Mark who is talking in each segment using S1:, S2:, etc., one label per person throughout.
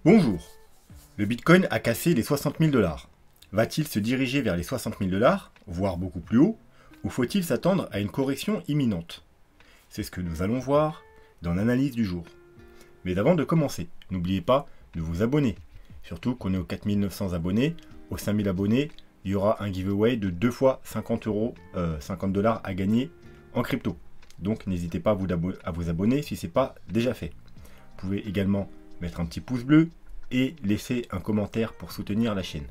S1: Bonjour. Le Bitcoin a cassé les 60 000 $. Va-t-il se diriger vers les 60 000 $, voire beaucoup plus haut, ou faut-il s'attendre à une correction imminente? C'est ce que nous allons voir dans l'analyse du jour. Mais avant de commencer, n'oubliez pas de vous abonner. Surtout qu'on est aux 4 900 abonnés, aux 5 000 abonnés, il y aura un giveaway de 2 fois 50 $, à gagner en crypto. Donc n'hésitez pas à vous abonner si ce n'est pas déjà fait. Vous pouvez également mettre un petit pouce bleu et laisser un commentaire pour soutenir la chaîne.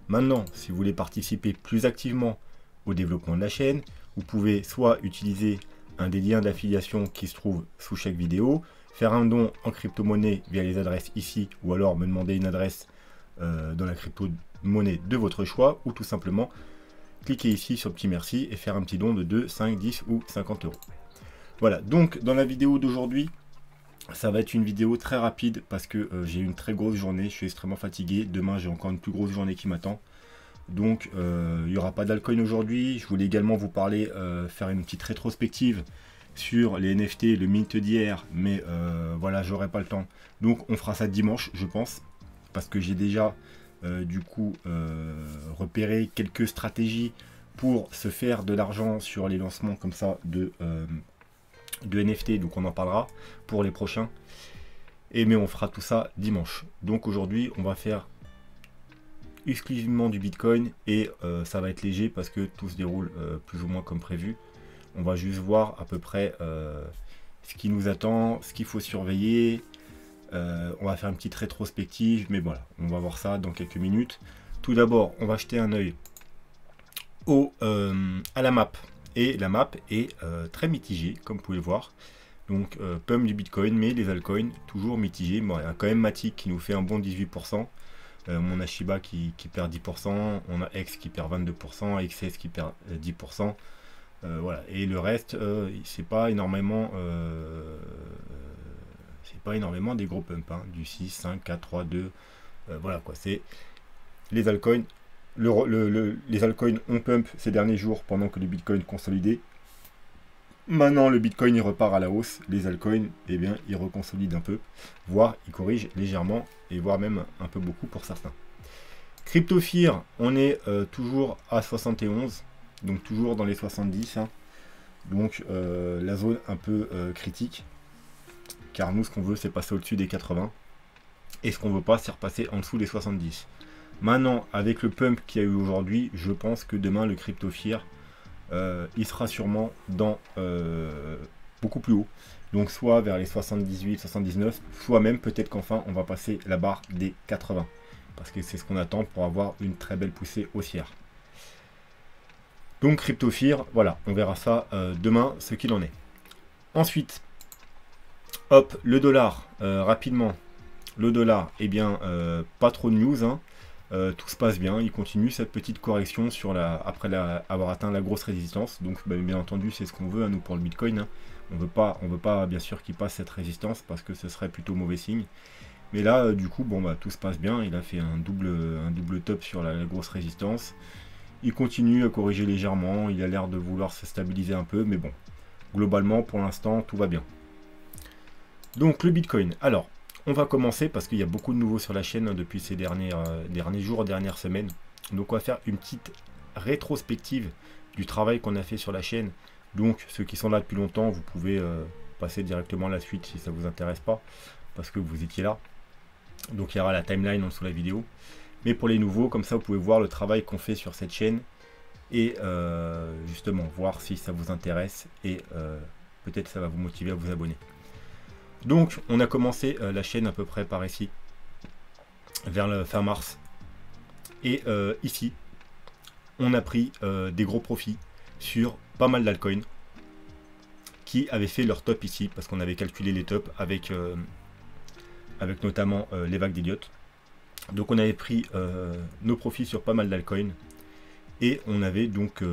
S1: Maintenant, si vous voulez participer plus activement au développement de la chaîne, vous pouvez soit utiliser un des liens d'affiliation qui se trouve sous chaque vidéo, faire un don en crypto-monnaie via les adresses ici, ou alors me demander une adresse dans la crypto-monnaie de votre choix, ou tout simplement cliquer ici sur le petit merci et faire un petit don de 2, 5, 10 ou 50 €. Voilà, donc dans la vidéo d'aujourd'hui, ça va être une vidéo très rapide parce que j'ai eu une très grosse journée, je suis extrêmement fatigué. Demain, j'ai encore une plus grosse journée qui m'attend. Donc, il n'y aura pas d'altcoin aujourd'hui. Je voulais également vous parler, faire une petite rétrospective sur les NFT, le mint d'hier. Mais voilà, j'aurai pas le temps. Donc, on fera ça dimanche, je pense. Parce que j'ai déjà, du coup, repéré quelques stratégies pour se faire de l'argent sur les lancements comme ça de NFT, donc on en parlera pour les prochains. Mais on fera tout ça dimanche. Donc aujourd'hui, on va faire exclusivement du Bitcoin et ça va être léger parce que tout se déroule plus ou moins comme prévu. On va juste voir à peu près ce qui nous attend, ce qu'il faut surveiller. On va faire une petite rétrospective, mais voilà, on va voir ça dans quelques minutes. Tout d'abord, on va jeter un œil à la map. Et la map est très mitigée, comme vous pouvez le voir. Donc, pump du Bitcoin, mais les altcoins, toujours mitigés. Bon, il y a quand même Matic qui nous fait un bon 18%. On a Shiba qui perd 10%. On a X qui perd 22%. XS qui perd 10%. Voilà. Et le reste, c'est pas énormément des gros pumps. Hein. Du 6, 5, 4, 3, 2. Voilà quoi. C'est les altcoins. Les altcoins ont pump ces derniers jours pendant que le Bitcoin consolidait. Maintenant, le Bitcoin il repart à la hausse. Les altcoins, eh bien, ils reconsolident un peu, voire ils corrigent légèrement, et voire même un peu beaucoup pour certains. CryptoFear, on est toujours à 71, donc toujours dans les 70. Hein. Donc la zone un peu critique, car nous, ce qu'on veut, c'est passer au-dessus des 80. Et ce qu'on veut pas, c'est repasser en dessous des 70. Maintenant, avec le pump qu'il y a eu aujourd'hui, je pense que demain, le CryptoFear, il sera sûrement dans beaucoup plus haut. Donc soit vers les 78, 79, soit même peut-être qu'enfin, on va passer la barre des 80. Parce que c'est ce qu'on attend pour avoir une très belle poussée haussière. Donc CryptoFear, voilà, on verra ça demain, ce qu'il en est. Ensuite, hop, le dollar, rapidement. Le dollar, eh bien, pas trop de news, hein. Tout se passe bien, il continue cette petite correction sur après avoir atteint la grosse résistance. Donc bien entendu c'est ce qu'on veut à nous pour le Bitcoin. Hein. On veut pas bien sûr qu'il passe cette résistance parce que ce serait plutôt mauvais signe. Mais là du coup bon tout se passe bien, il a fait un double top sur la grosse résistance. Il continue à corriger légèrement, il a l'air de vouloir se stabiliser un peu, mais bon, globalement pour l'instant tout va bien. Donc le Bitcoin, alors on va commencer parce qu'il y a beaucoup de nouveaux sur la chaîne hein, depuis ces derniers jours, dernières semaines. Donc on va faire une petite rétrospective du travail qu'on a fait sur la chaîne. Donc ceux qui sont là depuis longtemps, vous pouvez passer directement à la suite si ça ne vous intéresse pas, parce que vous étiez là. Donc il y aura la timeline en dessous de la vidéo. Mais pour les nouveaux, comme ça vous pouvez voir le travail qu'on fait sur cette chaîne et justement voir si ça vous intéresse et peut-être ça va vous motiver à vous abonner. Donc on a commencé la chaîne à peu près par ici, vers le fin mars. Et ici, on a pris des gros profits sur pas mal d'altcoins qui avaient fait leur top ici, parce qu'on avait calculé les tops avec notamment les vagues d'Elliott. Donc on avait pris nos profits sur pas mal d'altcoins et on avait donc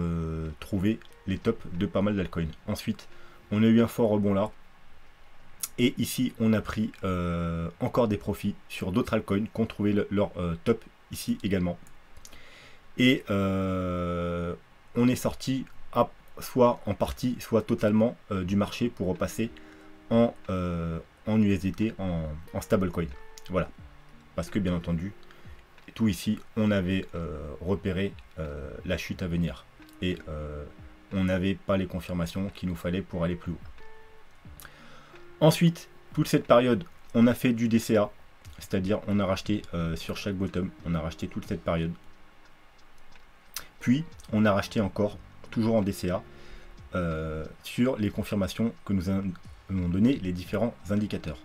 S1: trouvé les tops de pas mal d'altcoins. Ensuite, on a eu un fort rebond là. Et ici, on a pris encore des profits sur d'autres altcoins qui ont trouvé leur top ici également. Et on est sorti soit en partie, soit totalement du marché pour repasser en USDT, en stablecoin. Voilà. parce que bien entendu, tout ici, on avait repéré la chute à venir. Et on n'avait pas les confirmations qu'il nous fallait pour aller plus haut. Ensuite, toute cette période, on a fait du DCA, c'est-à-dire on a racheté sur chaque bottom, on a racheté toute cette période. Puis, on a racheté encore, toujours en DCA, sur les confirmations que nous ont donné les différents indicateurs.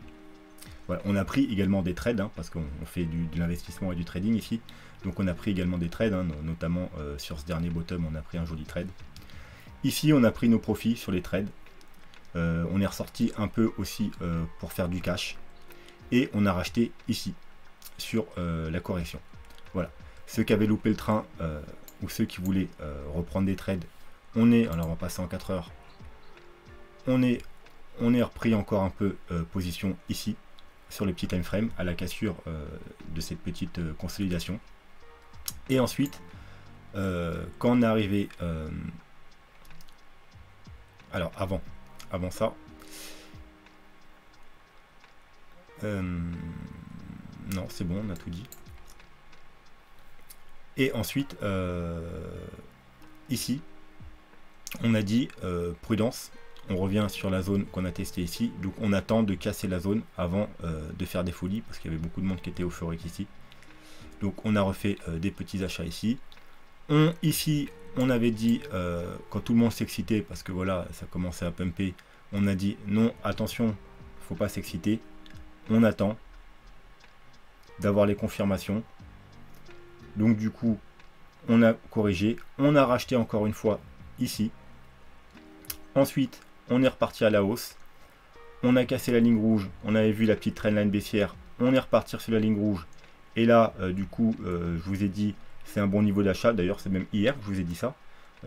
S1: Voilà, on a pris également des trades, hein, parce qu'on fait de l'investissement et du trading ici. Donc on a pris également des trades, hein, notamment sur ce dernier bottom, on a pris un joli trade. Ici, on a pris nos profits sur les trades. On est ressorti un peu aussi pour faire du cash. Et on a racheté ici, sur la correction. Voilà. Ceux qui avaient loupé le train, ou ceux qui voulaient reprendre des trades, alors on va passer en 4 heures. On est repris encore un peu position ici, sur les petits time frames, à la cassure de cette petite consolidation. Et ensuite, quand on est arrivé... alors, avant ça... non, c'est bon, on a tout dit. Et ensuite, ici, on a dit prudence. On revient sur la zone qu'on a testée ici. Donc on attend de casser la zone avant de faire des folies, parce qu'il y avait beaucoup de monde qui était euphorique ici. Donc on a refait des petits achats ici. Ici, on avait dit, quand tout le monde s'excitait, parce que voilà, ça commençait à pumper, on a dit non, attention, faut pas s'exciter. On attend d'avoir les confirmations. Donc du coup, on a corrigé. On a racheté encore une fois ici. Ensuite, on est reparti à la hausse. On a cassé la ligne rouge. On avait vu la petite trendline baissière. On est reparti sur la ligne rouge. Et là, du coup, je vous ai dit, c'est un bon niveau d'achat. D'ailleurs, c'est même hier que je vous ai dit ça,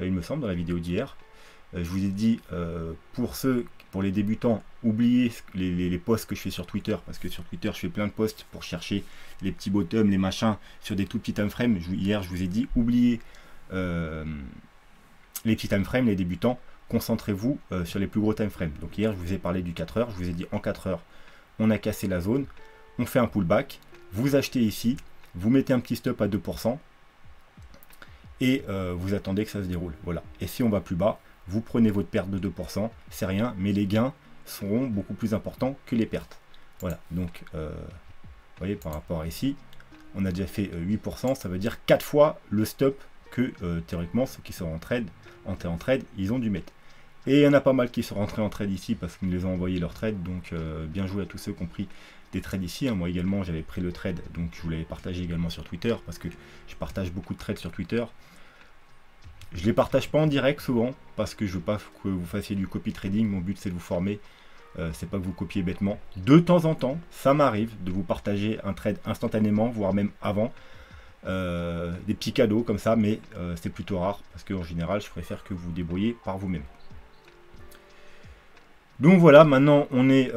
S1: il me semble, dans la vidéo d'hier. Je vous ai dit, pour les débutants, oubliez les posts que je fais sur Twitter, parce que sur Twitter, je fais plein de posts pour chercher les petits bottoms, les machins, sur des tout petits time frames. Hier, je vous ai dit, oubliez les petits time frames, les débutants. Concentrez-vous sur les plus gros time frames. Donc hier, je vous ai parlé du 4 heures. Je vous ai dit en 4 heures, on a cassé la zone. On fait un pullback. Vous achetez ici. Vous mettez un petit stop à 2%. Et vous attendez que ça se déroule. Voilà. Et si on va plus bas, vous prenez votre perte de 2%. C'est rien, mais les gains seront beaucoup plus importants que les pertes. Voilà. Donc, vous voyez, par rapport à ici, on a déjà fait 8%. Ça veut dire 4 fois le stop que théoriquement, ceux qui sont en trade, ils ont dû mettre. Et il y en a pas mal qui sont rentrés en trade ici parce qu'ils les ont envoyé leur trade. Donc bien joué à tous ceux qui ont pris des trades ici. Hein. Moi également j'avais pris le trade, donc je vous l'avais partagé également sur Twitter parce que je partage beaucoup de trades sur Twitter. Je les partage pas en direct souvent parce que je veux pas que vous fassiez du copy trading. Mon but c'est de vous former, c'est pas que vous copiez bêtement. De temps en temps, ça m'arrive de vous partager un trade instantanément, voire même avant. Des petits cadeaux comme ça, mais c'est plutôt rare parce qu'en général je préfère que vous vous débrouillez par vous-même. Donc voilà, maintenant on est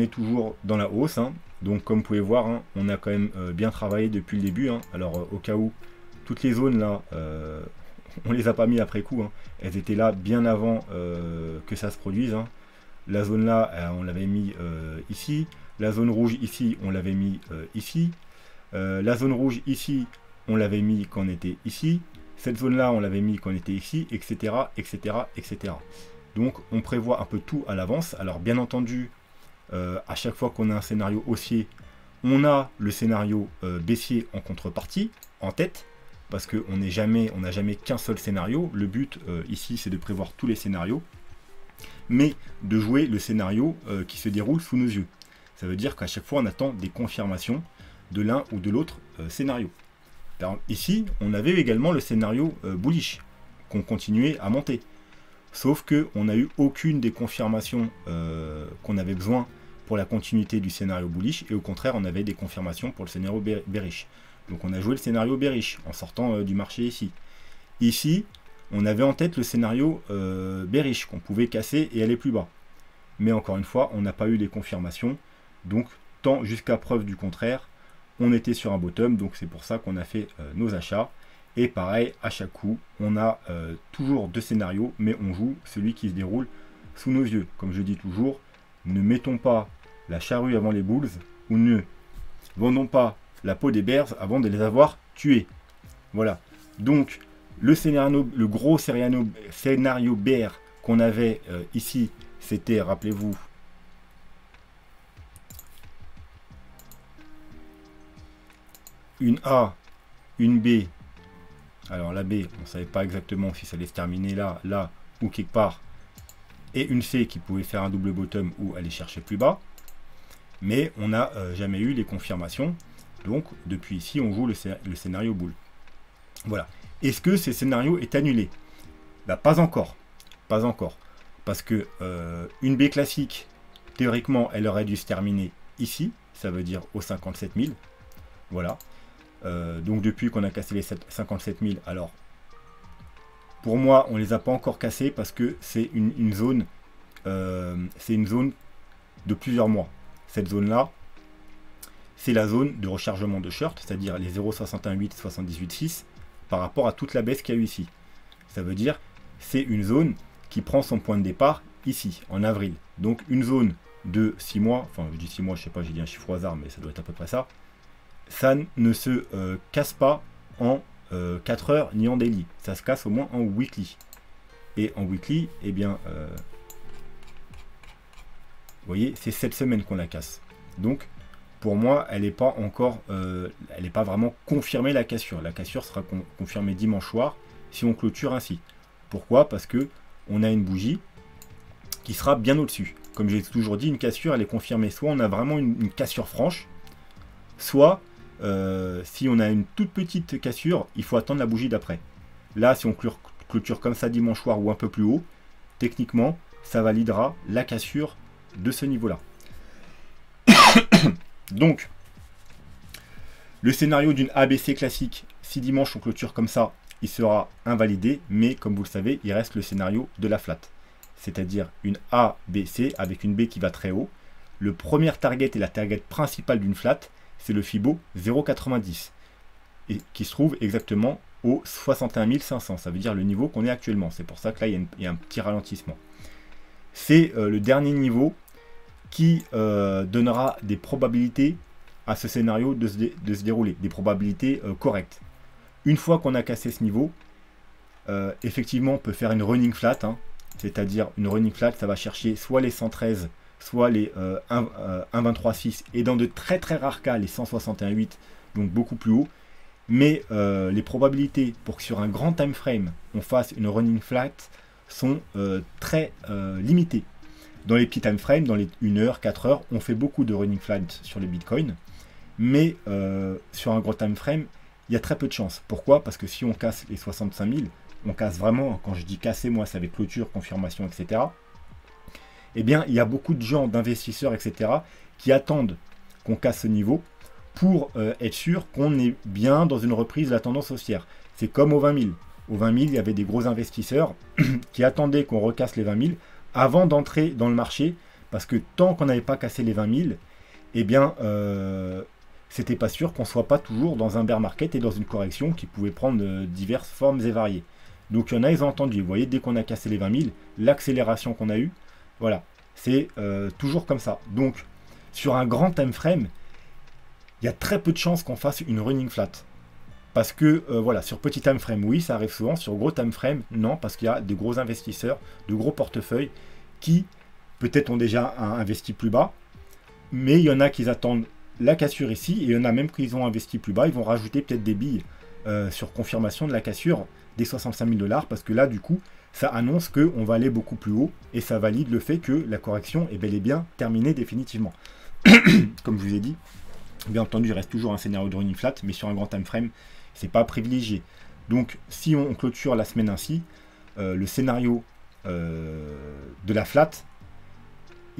S1: toujours dans la hausse, hein. Donc comme vous pouvez voir, hein, on a quand même bien travaillé depuis le début, hein. Alors au cas où, toutes les zones là, on les a pas mis après coup, hein. Elles étaient là bien avant que ça se produise, hein. La zone là, on l'avait mis ici, la zone rouge ici, on l'avait mis ici. La zone rouge ici, on l'avait mis quand on était ici. Cette zone-là, on l'avait mis quand on était ici, etc., etc., etc. Donc, on prévoit un peu tout à l'avance. Alors, bien entendu, à chaque fois qu'on a un scénario haussier, on a le scénario baissier en contrepartie, en tête, parce qu'on n'a jamais qu'un seul scénario. Le but, ici, c'est de prévoir tous les scénarios, mais de jouer le scénario qui se déroule sous nos yeux. Ça veut dire qu'à chaque fois, on attend des confirmations de l'un ou de l'autre scénario. Alors, ici, on avait également le scénario bullish, qu'on continuait à monter. Sauf qu'on n'a eu aucune des confirmations qu'on avait besoin pour la continuité du scénario bullish, et au contraire, on avait des confirmations pour le scénario bearish. Donc on a joué le scénario bearish en sortant du marché ici. Ici, on avait en tête le scénario bearish, qu'on pouvait casser et aller plus bas. Mais encore une fois, on n'a pas eu les confirmations, donc tant jusqu'à preuve du contraire, on était sur un bottom, donc c'est pour ça qu'on a fait nos achats. Et pareil, à chaque coup, on a toujours deux scénarios, mais on joue celui qui se déroule sous nos yeux. Comme je dis toujours, ne mettons pas la charrue avant les boules, ou ne vendons pas la peau des bears avant de les avoir tués. Voilà. Donc, le gros scénario bear qu'on avait ici, c'était, rappelez-vous, une A, une B. Alors la B, on ne savait pas exactement si ça allait se terminer là, là ou quelque part. Et une C qui pouvait faire un double bottom ou aller chercher plus bas. Mais on n'a jamais eu les confirmations. Donc depuis ici, on joue le scénario boule. Voilà. Est-ce que ce scénario est annulé? Bah, pas encore. Pas encore. Parce que une B classique, théoriquement, elle aurait dû se terminer ici. Ça veut dire aux 57 000. Voilà. Donc depuis qu'on a cassé les 57 000, alors pour moi on les a pas encore cassés parce que c'est une zone de plusieurs mois. Cette zone là, c'est la zone de rechargement de short, c'est-à-dire les 0,618 78,6 par rapport à toute la baisse qu'il y a eu ici. Ça veut dire c'est une zone qui prend son point de départ ici en avril. Donc une zone de 6 mois, enfin je dis 6 mois, je sais pas, j'ai dit un chiffre au hasard mais ça doit être à peu près ça. Ça ne se casse pas en 4 heures ni en daily. Ça se casse au moins en weekly. Et en weekly, eh bien, vous voyez, c'est cette semaine qu'on la casse. Donc, pour moi, elle n'est pas encore, elle n'est pas vraiment confirmée la cassure. La cassure sera confirmée dimanche soir si on clôture ainsi. Pourquoi? Parce que on a une bougie qui sera bien au-dessus. Comme j'ai toujours dit, une cassure, elle est confirmée. Soit on a vraiment une cassure franche, soit si on a une toute petite cassure, il faut attendre la bougie d'après. Là, si on clôture comme ça dimanche soir ou un peu plus haut, techniquement, ça validera la cassure de ce niveau-là. Donc, le scénario d'une ABC classique, si dimanche on clôture comme ça, il sera invalidé, mais comme vous le savez, il reste le scénario de la flat. C'est-à-dire une ABC avec une B qui va très haut. Le premier target et la target principale d'une flat, c'est le Fibo 0,90 et qui se trouve exactement au 61 500. Ça veut dire le niveau qu'on est actuellement. C'est pour ça que là, il y a un petit ralentissement. C'est le dernier niveau qui donnera des probabilités à ce scénario de se dérouler, des probabilités correctes. Une fois qu'on a cassé ce niveau, effectivement, on peut faire une running flat, hein, c'est-à-dire une running flat, ça va chercher soit les 113, soit les 1,23,6 et dans de très très rares cas les 161,8, donc beaucoup plus haut. Mais les probabilités pour que sur un grand time frame on fasse une running flat sont très limitées. Dans les petits time frames, dans les 1 heure, 4 heures, on fait beaucoup de running flat sur les bitcoins, mais sur un gros time frame, il y a très peu de chances. Pourquoi? Parce que si on casse les 65 000, on casse vraiment, quand je dis casser, moi c'est avec clôture, confirmation, etc. Eh bien, il y a beaucoup de gens, d'investisseurs, etc., qui attendent qu'on casse ce niveau pour être sûr qu'on est bien dans une reprise de la tendance haussière. C'est comme aux 20 000. Aux 20 000, il y avait des gros investisseurs qui attendaient qu'on recasse les 20 000 avant d'entrer dans le marché, parce que tant qu'on n'avait pas cassé les 20 000, eh bien, c'était pas sûr qu'on soit pas toujours dans un bear market et dans une correction qui pouvait prendre diverses formes et variées. Donc il y en a, ils ont entendu. Vous voyez, dès qu'on a cassé les 20 000, l'accélération qu'on a eue, voilà, c'est toujours comme ça. Donc, sur un grand time frame, il y a très peu de chances qu'on fasse une running flat. Parce que, voilà, sur petit time frame, oui, ça arrive souvent. Sur gros time frame, non, parce qu'il y a de gros investisseurs, de gros portefeuilles qui, peut-être, ont déjà investi plus bas. Mais il y en a qui attendent la cassure ici. Et il y en a même qui ont investi plus bas. Ils vont rajouter peut-être des billes sur confirmation de la cassure des 65 000 $. Parce que là, du coup, ça annonce qu'on va aller beaucoup plus haut. Et ça valide le fait que la correction est bel et bien terminée définitivement. Comme je vous ai dit, bien entendu, il reste toujours un scénario de running flat. Mais sur un grand time frame, c'est pas privilégié. Donc si on clôture la semaine ainsi, le scénario de la flat,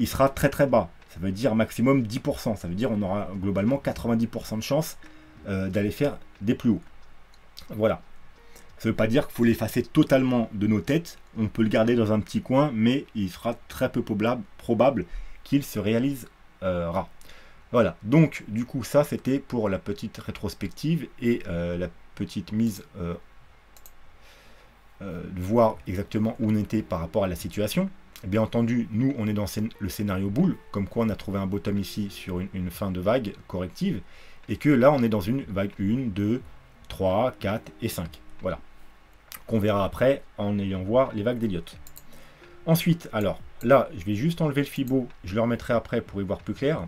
S1: il sera très très bas. Ça veut dire maximum 10%. Ça veut dire on aura globalement 90% de chance d'aller faire des plus hauts. Voilà. Ça ne veut pas dire qu'il faut l'effacer totalement de nos têtes. On peut le garder dans un petit coin, mais il sera très peu probable qu'il se réalisera. Voilà, donc du coup ça c'était pour la petite rétrospective et la petite mise de voir exactement où on était par rapport à la situation. Bien entendu, nous, on est dans le scénario boule, comme quoi on a trouvé un bottom ici sur une fin de vague corrective, et que là, on est dans une vague 1, 2, 3, 4 et 5. Voilà. Qu'on verra après en ayant voir les vagues d'Elliott. Ensuite, alors, là, je vais juste enlever le Fibo, je le remettrai après pour y voir plus clair.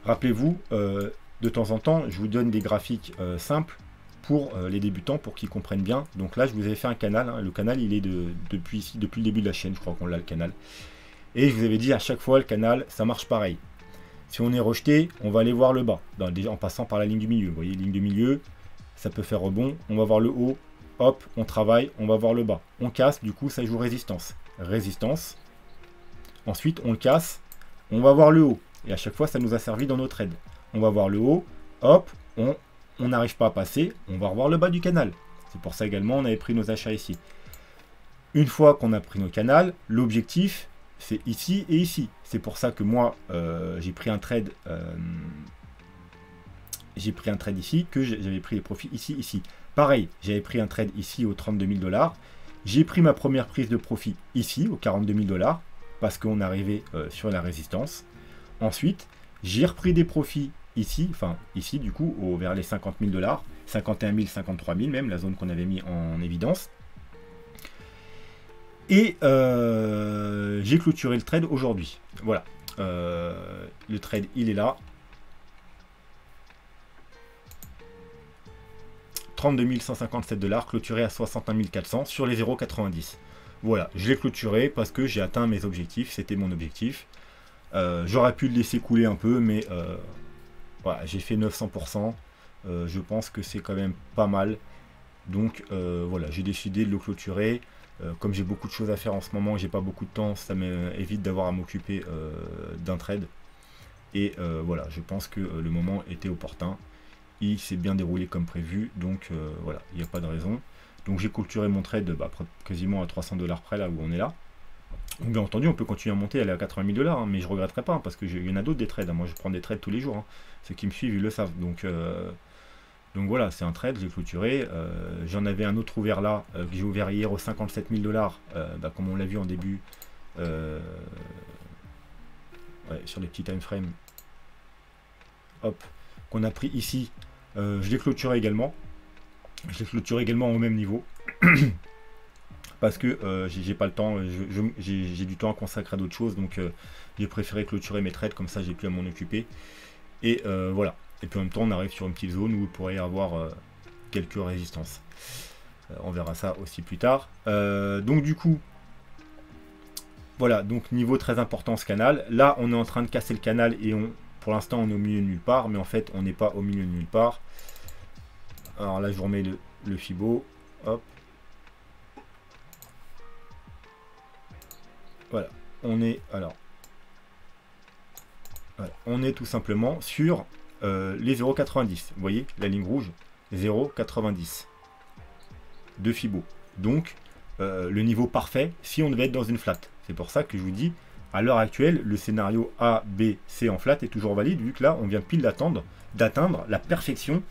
S1: Rappelez-vous, de temps en temps, je vous donne des graphiques simples pour les débutants, pour qu'ils comprennent bien. Donc là, je vous avais fait un canal. Hein. Le canal, il est depuis ici, depuis le début de la chaîne, je crois qu'on l'a le canal. Et je vous avais dit à chaque fois, le canal, ça marche pareil. Si on est rejeté, on va aller voir le bas, déjà en passant par la ligne du milieu. Vous voyez, ligne du milieu, ça peut faire rebond. On va voir le haut, hop, on travaille, on va voir le bas. On casse, du coup, ça joue résistance. Résistance. Ensuite, on le casse, on va voir le haut. Et à chaque fois, ça nous a servi dans nos trades. On va voir le haut, hop, on n'arrive pas à passer, on va revoir le bas du canal. C'est pour ça également on avait pris nos achats ici. Une fois qu'on a pris nos canals, l'objectif c'est ici et ici. C'est pour ça que moi j'ai pris un trade ici, que j'avais pris les profits ici, ici. Pareil, j'avais pris un trade ici aux 32 000 $. J'ai pris ma première prise de profit ici aux 42 000 $, parce qu'on arrivait sur la résistance. Ensuite, j'ai repris des profits ici, enfin ici du coup, vers les 50 000 $, 51 000, 53 000 même, la zone qu'on avait mis en évidence. Et j'ai clôturé le trade aujourd'hui. Voilà, le trade il est là. 32 157 $, clôturé à 61 400 sur les 0,90. Voilà, je l'ai clôturé parce que j'ai atteint mes objectifs, c'était mon objectif. J'aurais pu le laisser couler un peu, mais voilà, j'ai fait 900%. Je pense que c'est quand même pas mal. Donc voilà, j'ai décidé de le clôturer. Comme j'ai beaucoup de choses à faire en ce moment, j'ai pas beaucoup de temps, ça m'évite d'avoir à m'occuper d'un trade. Et voilà, je pense que le moment était opportun. Il s'est bien déroulé comme prévu, donc voilà, il n'y a pas de raison. Donc j'ai clôturé mon trade quasiment à 300 $ près, là où on est là. Donc, bien entendu, on peut continuer à monter, aller à 80 000 $, hein, mais je ne regretterai pas, hein, parce qu'il y en a d'autres des trades. Hein. Moi, je prends des trades tous les jours. Hein. Ceux qui me suivent, ils le savent. Donc voilà, c'est un trade, j'ai clôturé. J'en avais un autre ouvert là, que j'ai ouvert hier aux 57 000 $, comme on l'a vu en début, ouais, sur les petits time frames. Hop, qu'on a pris ici. Je l'ai clôturé également. Je l'ai clôturé également au même niveau. Parce que j'ai pas le temps, j'ai du temps à consacrer à d'autres choses, donc j'ai préféré clôturer mes trades, comme ça j'ai pu à m'en occuper. Et voilà. Et puis en même temps, on arrive sur une petite zone où il pourrait y avoir quelques résistances. On verra ça aussi plus tard. Donc du coup, voilà, donc niveau très important ce canal. Là, on est en train de casser le canal et pour l'instant, on est au milieu de nulle part, mais en fait, on n'est pas au milieu de nulle part. Alors là, je vous remets le Fibo. Hop. Voilà, on est on est tout simplement sur les 0,90. Vous voyez, la ligne rouge, 0,90 de Fibo. Donc, le niveau parfait si on devait être dans une flat. C'est pour ça que je vous dis, à l'heure actuelle, le scénario A, B, C en flat est toujours valide, vu que là, on vient pile d'atteindre la perfection,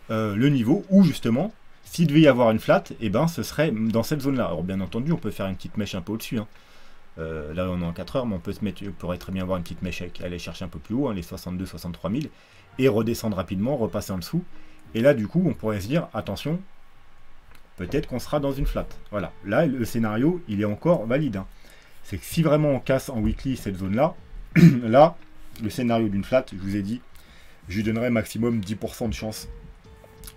S1: le niveau où justement, s'il devait y avoir une flat, et ben, ce serait dans cette zone-là. Alors bien entendu, on peut faire une petite mèche un peu au-dessus, hein. Là on est en 4 heures, mais on pourrait très bien avoir une petite mèche aller chercher un peu plus haut, hein, les 62-63 000, et redescendre rapidement, repasser en dessous. Et là du coup on pourrait se dire, attention, peut-être qu'on sera dans une flat. Voilà, là le scénario il est encore valide. Hein. C'est que si vraiment on casse en weekly cette zone-là, là, le scénario d'une flat, je vous ai dit, je lui donnerais maximum 10% de chance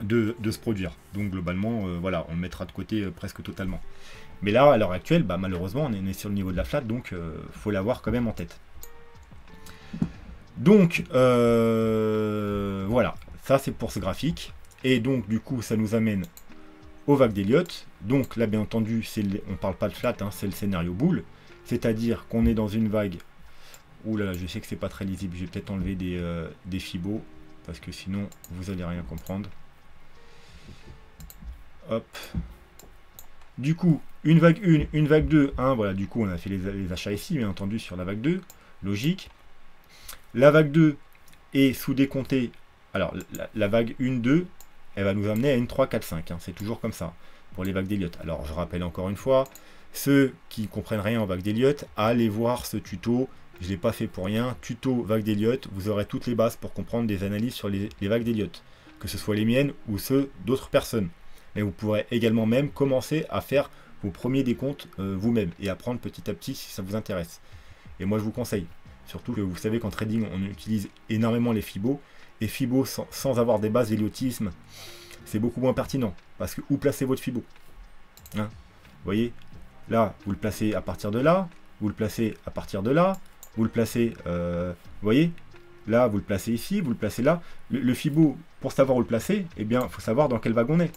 S1: de se produire. Donc globalement, voilà, on le mettra de côté presque totalement. Mais là, à l'heure actuelle, malheureusement, on est sur le niveau de la flat, donc faut l'avoir quand même en tête. Donc, voilà, ça c'est pour ce graphique. Et donc, du coup, ça nous amène aux vagues d'Elliott. Donc là, bien entendu, on ne parle pas de flat, hein, c'est le scénario boule. C'est-à-dire qu'on est dans une vague... Ouh là là, je sais que c'est pas très lisible, je vais peut-être enlever des fibos, parce que sinon, vous allez rien comprendre. Hop. Du coup, une vague 1, une vague 2, hein, voilà, du coup on a fait les achats ici, bien entendu, sur la vague 2, logique. La vague 2 est sous décompté, alors la vague 1, 2, elle va nous amener à une 3, 4, 5, hein, c'est toujours comme ça, pour les vagues d'Elliott. Alors je rappelle encore une fois, Ceux qui ne comprennent rien en vague d'Elliott, allez voir ce tuto. Je ne l'ai pas fait pour rien. Tuto vague d'Elliott, vous aurez toutes les bases pour comprendre des analyses sur les vagues d'Elliott. Que ce soit les miennes ou ceux d'autres personnes. Mais vous pourrez également même commencer à faire vos premiers décomptes vous-même et apprendre petit à petit si ça vous intéresse. Et moi je vous conseille. Surtout que vous savez qu'en trading on utilise énormément les Fibo. Et Fibo sans avoir des bases d'elliotisme, c'est beaucoup moins pertinent. Parce que où placez votre Fibo, hein? Vous voyez, là, vous le placez à partir de là, vous le placez à partir de là, vous le placez, vous voyez, là, vous le placez ici, vous le placez là. Le Fibo, pour savoir où le placer, eh bien, il faut savoir dans quelle vague on est.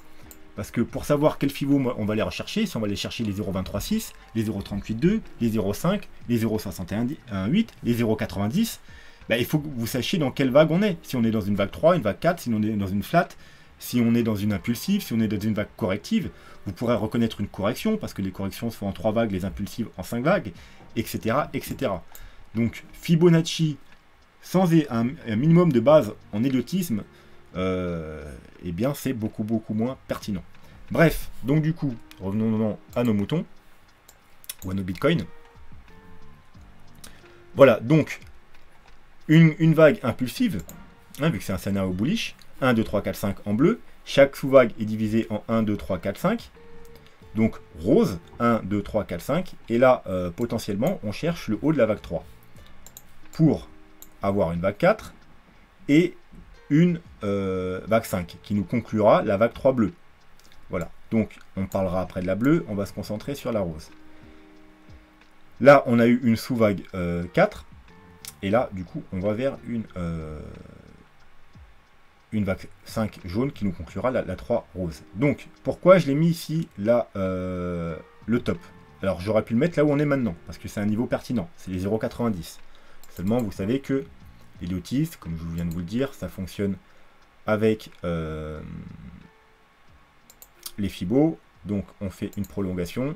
S1: Parce que pour savoir quel Fibo on va aller rechercher, si on va aller chercher les 0,23,6, les 0,38,2, les 0,5, les 0,61,8, les 0,90, bah, il faut que vous sachiez dans quelle vague on est. Si on est dans une vague 3, une vague 4, si on est dans une flat, si on est dans une impulsive, si on est dans une vague corrective, vous pourrez reconnaître une correction, parce que les corrections se font en 3 vagues, les impulsives en 5 vagues, etc. etc. Donc Fibonacci, sans un minimum de base en elliotisme, eh bien c'est beaucoup moins pertinent. Bref, donc du coup, revenons à nos moutons, ou à nos bitcoins. Voilà, donc, une vague impulsive, hein, vu que c'est un scénario bullish, 1, 2, 3, 4, 5 en bleu, chaque sous-vague est divisée en 1, 2, 3, 4, 5, donc rose, 1, 2, 3, 4, 5, et là, potentiellement, on cherche le haut de la vague 3, pour avoir une vague 4, et une vague 5, qui nous conclura la vague 3 bleue. Voilà, donc on parlera après de la bleue, on va se concentrer sur la rose. Là, on a eu une sous-vague 4, et là, du coup, on va vers une vague 5 jaune qui nous conclura la 3 rose. Donc, pourquoi je l'ai mis ici, là, le top? Alors, j'aurais pu le mettre là où on est maintenant, parce que c'est un niveau pertinent, c'est les 0,90. Seulement, vous savez que l'elliotisme, comme je viens de vous le dire, ça fonctionne avec les Fibo. Donc on fait une prolongation.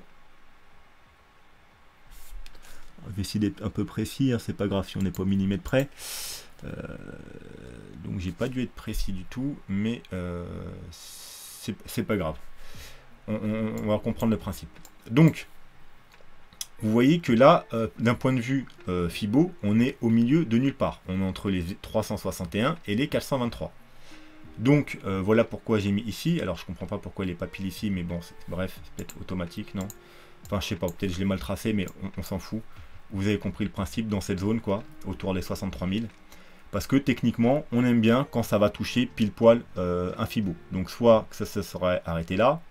S1: On va essayer d'être un peu précis, hein, c'est pas grave si on n'est pas au millimètre près. Donc j'ai pas dû être précis du tout, mais c'est pas grave. On va comprendre le principe. Donc, vous voyez que là, d'un point de vue Fibo, on est au milieu de nulle part. On est entre les 361 et les 423. Donc, voilà pourquoi j'ai mis ici. Alors, je comprends pas pourquoi il n'est pas pile ici, mais bon, bref, c'est peut-être automatique, non? Enfin, je sais pas, peut-être je l'ai mal tracé, mais on s'en fout. Vous avez compris le principe dans cette zone, quoi, autour des 63 000. Parce que techniquement, on aime bien quand ça va toucher pile poil un Fibo. Donc, soit que ça se serait arrêté là,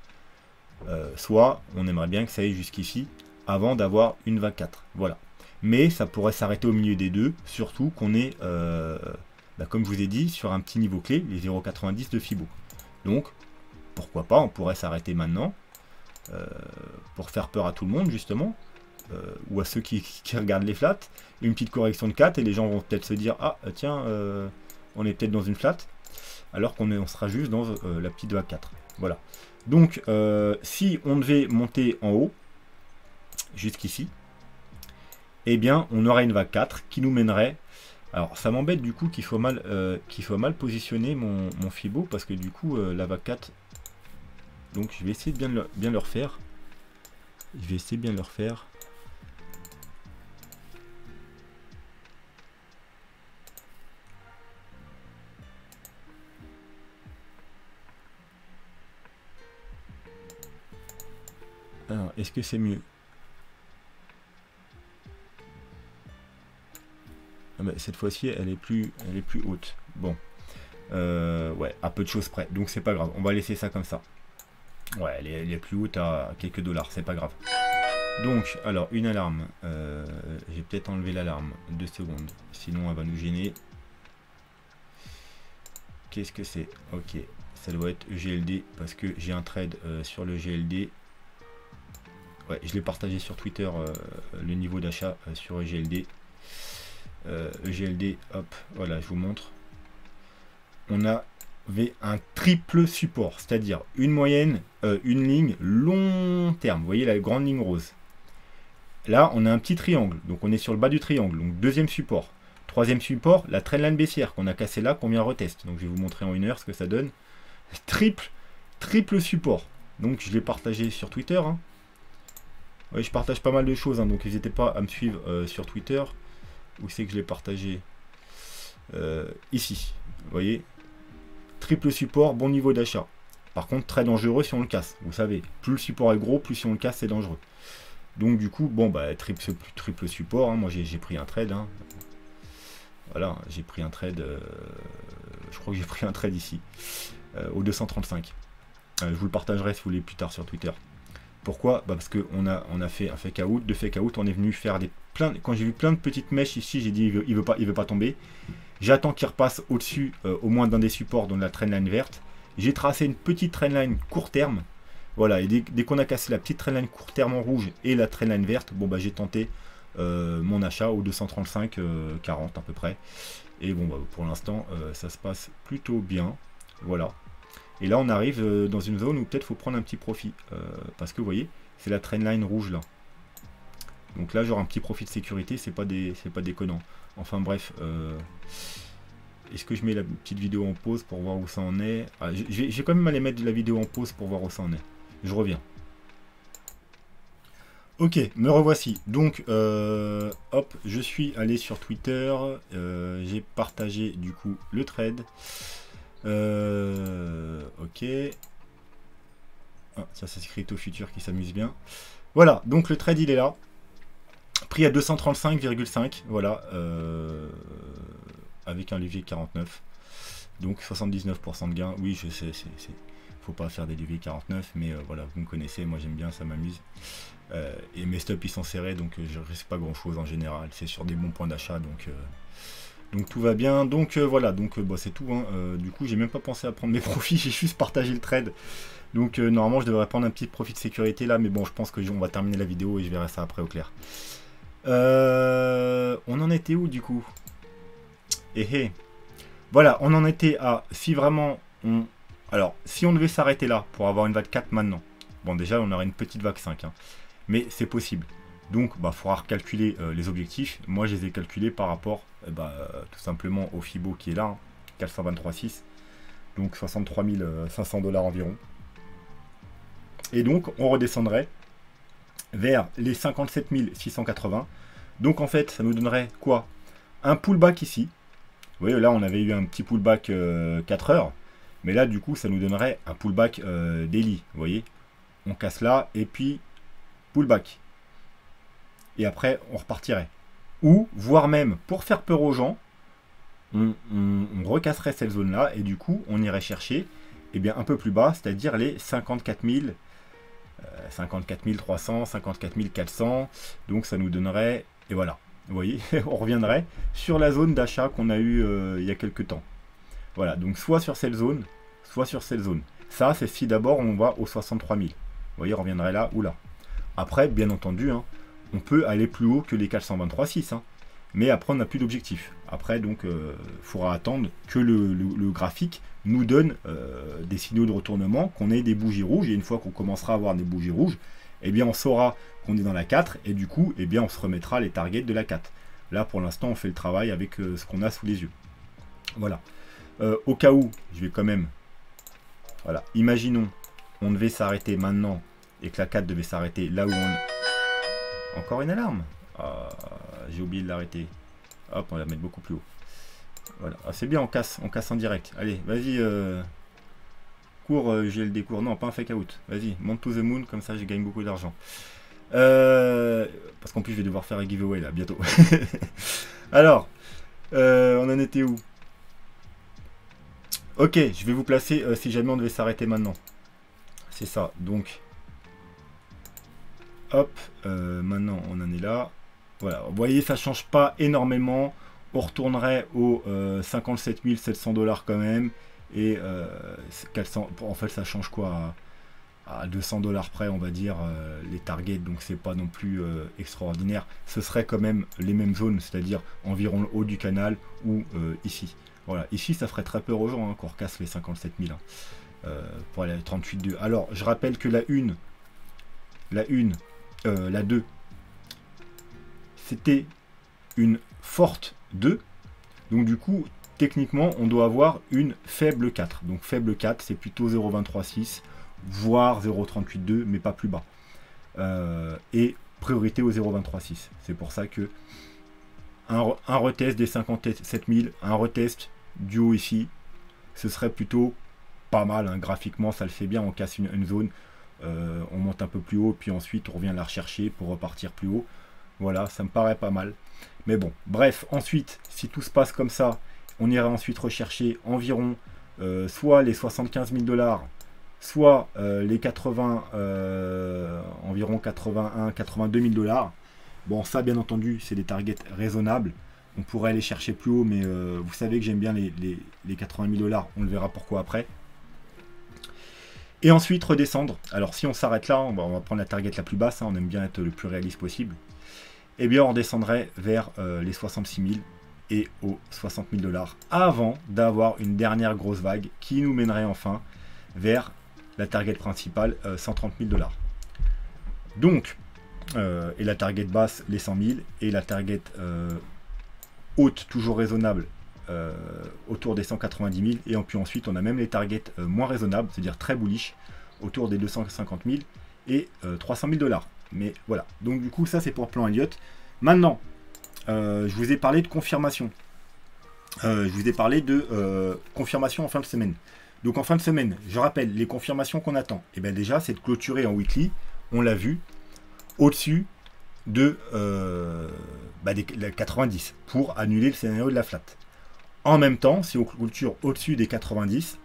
S1: soit on aimerait bien que ça aille jusqu'ici, avant d'avoir une vague 4. Voilà. Mais ça pourrait s'arrêter au milieu des deux, surtout qu'on est, comme je vous ai dit, sur un petit niveau clé, les 0,90 de Fibo. Donc, pourquoi pas, on pourrait s'arrêter maintenant, pour faire peur à tout le monde, justement, ou à ceux qui regardent les flats, une petite correction de 4, et les gens vont peut-être se dire, ah, tiens, on est peut-être dans une flat, alors on sera juste dans la petite vague 4. Voilà. Donc, si on devait monter en haut, jusqu'ici, eh bien, on aurait une vague 4 qui nous mènerait. Alors, ça m'embête du coup qu'il faut mal positionner mon Fibo, parce que du coup, la vague 4. Donc, je vais essayer de bien le refaire. Je vais essayer de bien le refaire. Alors, est-ce que c'est mieux? Ah bah, cette fois-ci, elle est plus haute. Bon, ouais, à peu de choses près. Donc c'est pas grave. On va laisser ça comme ça. Ouais, elle est plus haute à quelques dollars. C'est pas grave. Donc, alors une alarme. J'ai peut-être enlevé l'alarme. 2 secondes. Sinon, elle va nous gêner. Qu'est-ce que c'est? Ok, ça doit être GLD parce que j'ai un trade sur le GLD. Ouais, je l'ai partagé sur Twitter, le niveau d'achat sur EGLD. EGLD, hop, voilà, je vous montre. On avait un triple support, c'est-à-dire une moyenne, une ligne long terme. Vous voyez la grande ligne rose. Là, on a un petit triangle, donc on est sur le bas du triangle. Donc deuxième support. Troisième support, la trendline baissière qu'on a cassé là, qu'on vient retest. Donc je vais vous montrer en 1 heure ce que ça donne. Triple support. Donc je l'ai partagé sur Twitter, hein. Ouais, je partage pas mal de choses, hein, donc n'hésitez pas à me suivre sur Twitter. Où c'est que je l'ai partagé? Ici, vous voyez, triple support, bon niveau d'achat. Par contre, très dangereux si on le casse. Vous savez, plus le support est gros, plus si on le casse, c'est dangereux. Donc du coup, bon, bah, triple support, hein, moi j'ai pris un trade. Hein. Voilà, j'ai pris un trade, je crois que j'ai pris un trade ici, au 235. Je vous le partagerai si vous voulez plus tard sur Twitter. Pourquoi? Bah parce qu'on a fait un fake out, de fake out, on est venu faire quand j'ai vu plein de petites mèches ici, j'ai dit il veut pas tomber. J'attends qu'il repasse au-dessus, au moins d'un des supports, dans la trendline verte. J'ai tracé une petite trendline court terme. Voilà, et dès qu'on a cassé la petite trendline court terme en rouge et la trendline verte, bon bah j'ai tenté mon achat au 235,40 à peu près. Et bon bah pour l'instant ça se passe plutôt bien. Voilà. Et là on arrive dans une zone où peut-être faut prendre un petit profit. Parce que vous voyez, c'est la trendline rouge là. Donc là j'aurai un petit profit de sécurité, c'est pas déconnant. Enfin bref, est-ce que je mets la petite vidéo en pause pour voir où ça en est? J'ai quand même aller mettre la vidéo en pause pour voir où ça en est. Je reviens. Ok, me revoici. Donc, hop, je suis allé sur Twitter. J'ai partagé du coup le trade. Ok. Ah, ça s'écrit au futur qui s'amuse bien. Voilà, donc le trade il est là. Prix à 235,5. Voilà. Avec un levier 49. Donc 79% de gain. Oui, je sais, faut pas faire des leviers 49, mais voilà, vous me connaissez, moi j'aime bien, ça m'amuse. Et mes stops ils sont serrés, donc je risque pas grand chose en général. C'est sur des bons points d'achat, donc tout va bien. Donc voilà, donc bah, c'est tout. Hein. Du coup, j'ai même pas pensé à prendre mes profits, j'ai juste partagé le trade. Donc normalement, je devrais prendre un petit profit de sécurité là, mais bon, je pense que on va terminer la vidéo et je verrai ça après au clair. On en était où du coup? Voilà, on en était à, si vraiment on... Alors, si on devait s'arrêter là pour avoir une vague 4 maintenant, bon déjà on aurait une petite vague 5, hein, mais c'est possible. Donc, bah, il faudra recalculer les objectifs. Moi, je les ai calculés par rapport, tout simplement au FIBO qui est là, hein, 423,6, donc 63 500 $ environ. Et donc, on redescendrait vers les 57 680. Donc, en fait, ça nous donnerait quoi? Un pullback ici. Vous voyez, là, on avait eu un petit pullback 4 heures. Mais là, du coup, ça nous donnerait un pullback daily. Vous voyez, on casse là, et puis pullback. Et après, on repartirait. Ou, voire même, pour faire peur aux gens, on recasserait cette zone-là, et du coup, on irait chercher un peu plus bas, c'est-à-dire les 54 000, 54 300, 54 400. Donc, ça nous donnerait, et voilà. Vous voyez, on reviendrait sur la zone d'achat qu'on a eu il y a quelques temps. Voilà, donc soit sur cette zone, soit sur cette zone. Ça, c'est si d'abord on va aux 63 000. Vous voyez, on reviendrait là ou là. Après, bien entendu, hein, on peut aller plus haut que les 423,6. Hein, mais après, on n'a plus d'objectif. Après, donc, il faudra attendre que le graphique nous donne des signaux de retournement, qu'on ait des bougies rouges. Et une fois qu'on commencera à avoir des bougies rouges, eh bien, on saura qu'on est dans la 4, et du coup, eh bien, on se remettra les targets de la 4. Là, pour l'instant, on fait le travail avec ce qu'on a sous les yeux. Voilà. Au cas où, je vais quand même... Voilà. Imaginons, on devait s'arrêter maintenant, et que la 4 devait s'arrêter là où on... Encore une alarme. J'ai oublié de l'arrêter. Hop, on va la mettre beaucoup plus haut. Voilà. Ah, c'est bien, on casse en direct. Allez, vas-y... Cours GLD cours, non pas un fake out, vas-y, monte to the moon, comme ça je gagne beaucoup d'argent. Parce qu'en plus je vais devoir faire un giveaway là, bientôt. Alors, on en était où? Ok, je vais vous placer si jamais on devait s'arrêter maintenant. C'est ça, donc... Hop, maintenant on en est là. Voilà, vous voyez, ça change pas énormément. On retournerait aux 57 700 $ quand même. Et 400, en fait ça change quoi à 200 $ près on va dire les targets, donc c'est pas non plus extraordinaire. Ce serait quand même les mêmes zones, c'est à dire environ le haut du canal ou ici. Voilà, ici ça ferait très peur aux gens hein, qu'on recasse les 57 000 hein, pour aller à 38,2. Alors je rappelle que la 2 c'était une forte 2, donc du coup techniquement, on doit avoir une faible 4. Donc faible 4, c'est plutôt 0,236, voire 0,382, mais pas plus bas. Et priorité au 0,236. C'est pour ça que un retest des 57 000, un retest du haut ici, ce serait plutôt pas mal, hein. Graphiquement ça le fait bien, on casse une zone, on monte un peu plus haut, puis ensuite on revient la rechercher pour repartir plus haut. Voilà, ça me paraît pas mal. Mais bon, bref, ensuite, si tout se passe comme ça, on ira ensuite rechercher environ soit les 75 000 $, soit les 80, environ 81, 82 000 $. Bon, ça, bien entendu, c'est des targets raisonnables. On pourrait aller chercher plus haut, mais vous savez que j'aime bien les 80 000 $. On le verra pourquoi après. Et ensuite, redescendre. Alors, si on s'arrête là, on va prendre la target la plus basse. Hein, on aime bien être le plus réaliste possible. Eh bien, on redescendrait vers les 66 000 et aux 60 000 $ avant d'avoir une dernière grosse vague qui nous mènerait enfin vers la target principale, 130 000 $. Donc, et la target basse, les 100 000, et la target haute, toujours raisonnable, autour des 190 000, et puis ensuite on a même les targets moins raisonnables, c'est-à-dire très bullish, autour des 250 000 et 300 000 $. Mais voilà, donc du coup ça c'est pour le plan Elliott. Maintenant, je vous ai parlé de confirmation. Je vous ai parlé de confirmation en fin de semaine. Donc en fin de semaine, je rappelle les confirmations qu'on attend. Et bien déjà, c'est de clôturer en weekly, on l'a vu, au-dessus de des 90 pour annuler le scénario de la flat. En même temps, si on clôture au-dessus des 90,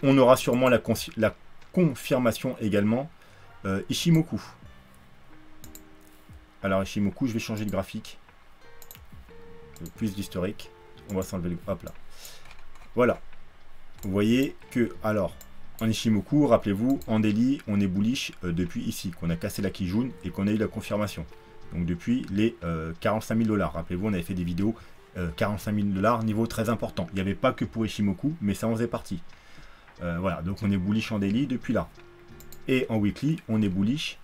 S1: on aura sûrement la confirmation également Ichimoku. Alors Ichimoku, je vais changer de graphique. Plus d'historique. On va s'enlever le... Hop là. Voilà. Vous voyez que, alors, en Ichimoku, rappelez-vous, en daily, on est bullish depuis ici, qu'on a cassé la Kijun et qu'on a eu la confirmation. Donc depuis les 45 000 $. Rappelez-vous, on avait fait des vidéos 45 000 $, niveau très important. Il n'y avait pas que pour Ichimoku, mais ça en faisait partie. Voilà, donc on est bullish en daily depuis là. Et en weekly, on est bullish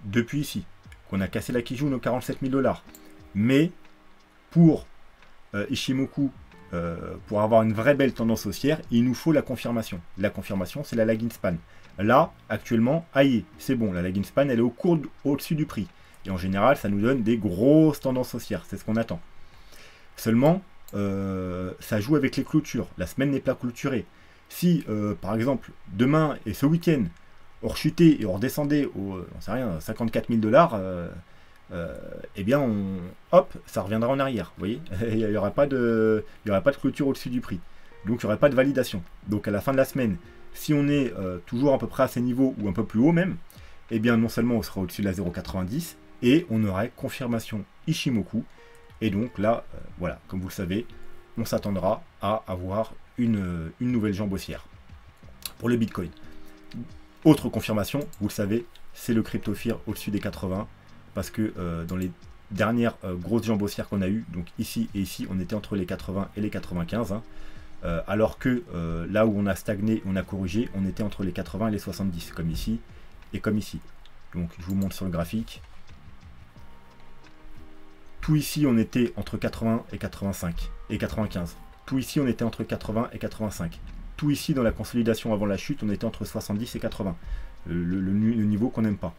S1: depuis ici, qu'on a cassé la Kijun aux 47 000 $. Mais pour Ichimoku, pour avoir une vraie belle tendance haussière, il nous faut la confirmation. La confirmation, c'est la lagging span. Là, actuellement, aïe, c'est bon, la lagging span, elle est au-dessus du prix. Et en général, ça nous donne des grosses tendances haussières, c'est ce qu'on attend. Seulement, ça joue avec les clôtures. La semaine n'est pas clôturée. Si, par exemple, demain et ce week-end, on rechutait et on redescendait aux, on sait rien, 54 000 $, eh bien, hop, ça reviendra en arrière. Vous voyez, il n'y aura pas de clôture au-dessus du prix. Donc, il n'y aurait pas de validation. Donc, à la fin de la semaine, si on est toujours à peu près à ces niveaux ou un peu plus haut même, eh bien, non seulement on sera au-dessus de la 0,90 et on aurait confirmation Ichimoku. Et donc là, voilà, comme vous le savez, on s'attendra à avoir une nouvelle jambe haussière pour le Bitcoin. Autre confirmation, vous le savez, c'est le Crypto Fear au-dessus des 80, parce que dans les dernières grosses jambes haussières qu'on a eues, donc ici et ici, on était entre les 80 et les 95, hein, alors que là où on a stagné, on a corrigé, on était entre les 80 et les 70, comme ici et comme ici. Donc je vous montre sur le graphique. Tout ici, on était entre 80 et 85 et 95. Tout ici, on était entre 80 et 85. Tout ici, dans la consolidation avant la chute, on était entre 70 et 80. Le niveau qu'on n'aime pas.